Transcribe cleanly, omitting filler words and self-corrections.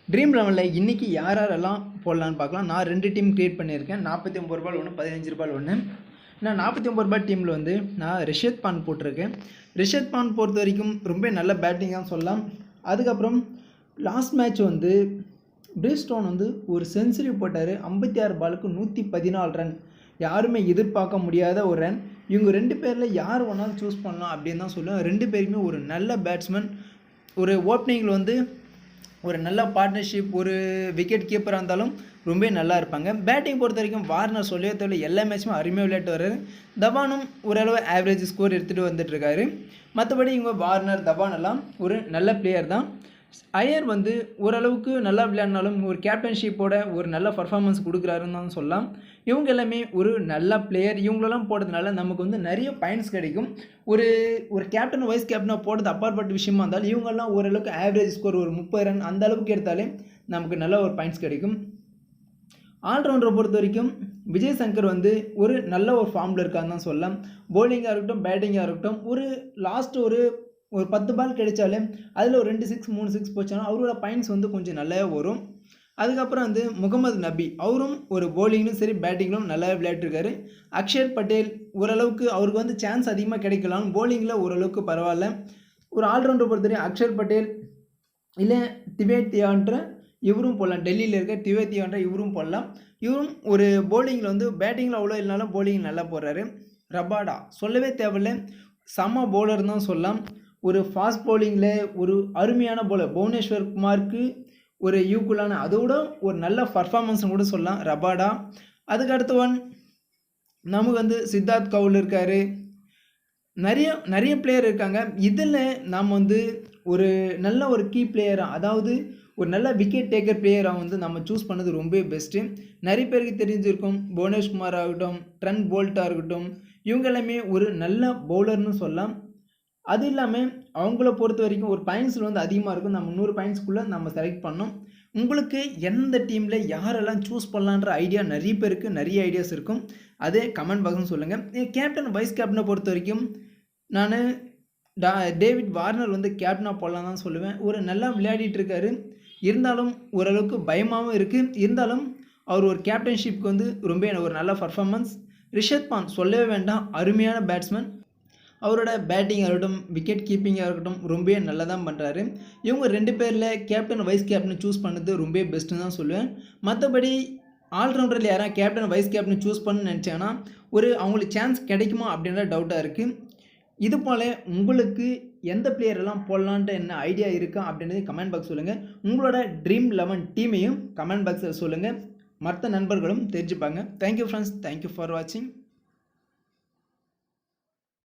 Dream லெவனில் இன்றைக்கி யாரெல்லாம் போடலான்னு பார்க்கலாம். நான் 2 டீம் க்ரியேட் பண்ணியிருக்கேன். 49 ரூபாய் ஒன்று, 15 ரூபாய் ஒன்று. நான் 49 ரூபாய் டீமில் வந்து நான் ரிஷத் பான் போட்டிருக்கேன். ரிஷத் பான் பொறுத்த வரைக்கும் ரொம்ப நல்ல பேட்டிங் தான் சொல்லலாம். அதுக்கப்புறம் லாஸ்ட் மேட்ச் வந்து பிரிஸ்டோன் வந்து ஒரு செஞ்சுரி போட்டார். 56 பாலுக்கு 114 ரன். யாருமே எதிர்பார்க்க முடியாத ஒரு ரன். இவங்க 2 பேரில் யார் வேணாலும் சூஸ் பண்ணலாம் அப்படின்னு தான் சொல்லுவேன். 2 பேருமே ஒரு நல்ல பேட்ஸ்மேன். ஒரு ஓப்பனிங்கில் வந்து ஒரு நல்ல பார்ட்னர்ஷிப், ஒரு விக்கெட் கீப்பராக இருந்தாலும் ரொம்ப நல்லா இருப்பாங்க. பேட்டிங் பொறுத்த வரைக்கும் வார்னர் சொல்லவே தேவை, எல்லா மேட்சுமே அருமையாக விளையாட்டு வர்றாரு. தவானும் ஓரளவு ஆவரேஜ் ஸ்கோர் எடுத்துகிட்டு வந்துட்டுருக்காரு. மற்றபடி இவங்க வார்னர், தவான் எல்லாம் ஒரு நல்ல பிளேயர் தான். ஐயர் வந்து ஓரளவுக்கு நல்லா விளையாடினாலும் ஒரு கேப்டன்ஷிப்போட ஒரு நல்ல பர்ஃபார்மன்ஸ் கொடுக்குறாருன்னு தான் சொல்லலாம். இவங்க எல்லாமே ஒரு நல்ல பிளேயர். இவங்களெல்லாம் போடுறதுனால நமக்கு வந்து நிறைய பாயிண்ட்ஸ் கிடைக்கும். ஒரு ஒரு கேப்டன் வைஸ் கேப்டனாக போடுறது அப்பாற்பட்ட விஷயமா இருந்தாலும் இவங்கெல்லாம் ஓரளவுக்கு ஆவரேஜ் ஸ்கோர் ஒரு 30 ரன் அந்த அளவுக்கு எடுத்தாலே நமக்கு நல்ல ஒரு பாயிண்ட்ஸ் கிடைக்கும். ஆல்ரவுண்டரை பொறுத்த வரைக்கும் விஜய் சங்கர் வந்து ஒரு நல்ல ஒரு ஃபார்மில் இருக்கான்னு தான் சொல்லலாம். போலிங்காக இருக்கட்டும், பேட்டிங்காக இருக்கட்டும், ஒரு லாஸ்ட் ஒரு 10 பால் கிடைச்சாலே அதில் ஒரு 2 6 3 6 போச்சாலும் அவரோட பாயிண்ட்ஸ் வந்து கொஞ்சம் நல்லா வரும். அதுக்கப்புறம் வந்து முகமது நபி, அவரும் ஒரு போலிங்லும் சரி பேட்டிங்லும் நல்லா விளையாட்டுருக்காரு. அக்ஷர் பட்டேல் ஓரளவுக்கு அவருக்கு வந்து சான்ஸ் அதிகமாக கிடைக்கலாம், போலிங்கில் ஓரளவுக்கு பரவாயில்ல. ஒரு ஆல்ரவுண்டர் பொறுத்தவரைக்கும் அக்ஷர் பட்டேல் இல்லை திவேத்தியான்ற இவரும் போடலாம். டெல்லியில் இருக்க திவேத்தியான்ற இவரும் போடலாம். இவரும் ஒரு போலிங்கில் வந்து பேட்டிங்கில் அவ்வளோ இல்லைனாலும் போலிங் நல்லா போடுறாரு. ரபாடா சொல்லவே தேவையில்லை, செம்ம பவுலர் தான் சொல்லலாம். ஒரு ஃபாஸ்ட் பவுலிங்கில் ஒரு அருமையான பவுலர். புவனேஸ்வர் குமாருக்கு ஒரு யூக்குலான அதோட ஒரு நல்ல பர்ஃபார்மன்ஸ்னு கூட சொல்லலாம் ரபாடா. அதுக்கு அடுத்தவன் நமக்கு வந்து சித்தார்த் கவுல் இருக்கார். நிறைய பிளேயர் இருக்காங்க. இதில் நாம் வந்து ஒரு நல்ல ஒரு கீ பிளேயராக, அதாவது ஒரு நல்ல விக்கெட் டேக்கர் பிளேயராக வந்து நம்ம சூஸ் பண்ணது ரொம்ப பெஸ்ட்டு. நிறைய பேருக்கு தெரிஞ்சிருக்கும், புவனேஷ்குமார் ஆகட்டும், ட்ரெண்ட் போல்ட்டாக இருக்கட்டும், இவங்க எல்லாமே ஒரு நல்ல பவுலர்னு சொல்லலாம். அது இல்லாமல் அவங்கள பொறுத்த வரைக்கும் ஒரு பாயிண்ட்ஸில் வந்து அதிகமாக இருக்கும். நம்ம 100 பாயிண்ட்ஸ்க்குள்ளே நம்ம செலக்ட் பண்ணோம். உங்களுக்கு எந்த டீமில் யாரெல்லாம் சூஸ் பண்ணலான்ற ஐடியா நிறைய பேருக்கு நிறைய ஐடியாஸ் இருக்கும். அதே கமெண்ட் பாக்ஸ்னு சொல்லுங்கள். கேப்டன் வைஸ் கேப்டனை பொறுத்த வரைக்கும் நான் டேவிட் வார்னர் வந்து கேப்டனாக போடலாம் தான் சொல்லுவேன். ஒரு நல்லா விளையாடிட்டு இருக்காரு, இருந்தாலும் ஓரளவுக்கு பயமாகவும் இருக்குது. இருந்தாலும் அவர் ஒரு கேப்டன்ஷிப்க்கு வந்து ரொம்ப ஒரு நல்ல பர்ஃபார்மன்ஸ். ரிஷத் பான் சொல்லவே வேண்டாம், அருமையான பேட்ஸ்மேன். அவரோட பேட்டிங்காக இருக்கட்டும், விக்கெட் கீப்பிங்காக இருக்கட்டும் ரொம்ப நல்லா தான் பண்ணுறாரு. இவங்க 2 பேரில் கேப்டன் வைஸ் கேப்டன் சூஸ் பண்ணது ரொம்ப பெஸ்ட்டுன்னு தான் சொல்லுவேன். மற்றபடி ஆல்ரவுண்டரில் யாராவது கேப்டன் வைஸ் கேப்டன் சூஸ் பண்ணு நினச்சாங்கன்னா ஒரு அவங்களுக்கு சான்ஸ் கிடைக்குமா அப்படின்ற டவுட்டாக இருக்குது. இது போல் உங்களுக்கு எந்த பிளேயரெல்லாம் போடலான்ட்டு என்ன ஐடியா இருக்கா அப்படின்றது கமெண்ட் பாக்ஸ் சொல்லுங்கள். உங்களோட ட்ரீம் 11 டீமையும் கமெண்ட் பாக்ஸில் சொல்லுங்கள். மற்ற நண்பர்களும் தெரிஞ்சுப்பாங்க. தேங்க்யூ ஃப்ரெண்ட்ஸ், தேங்க்யூ ஃபார் வாட்சிங்.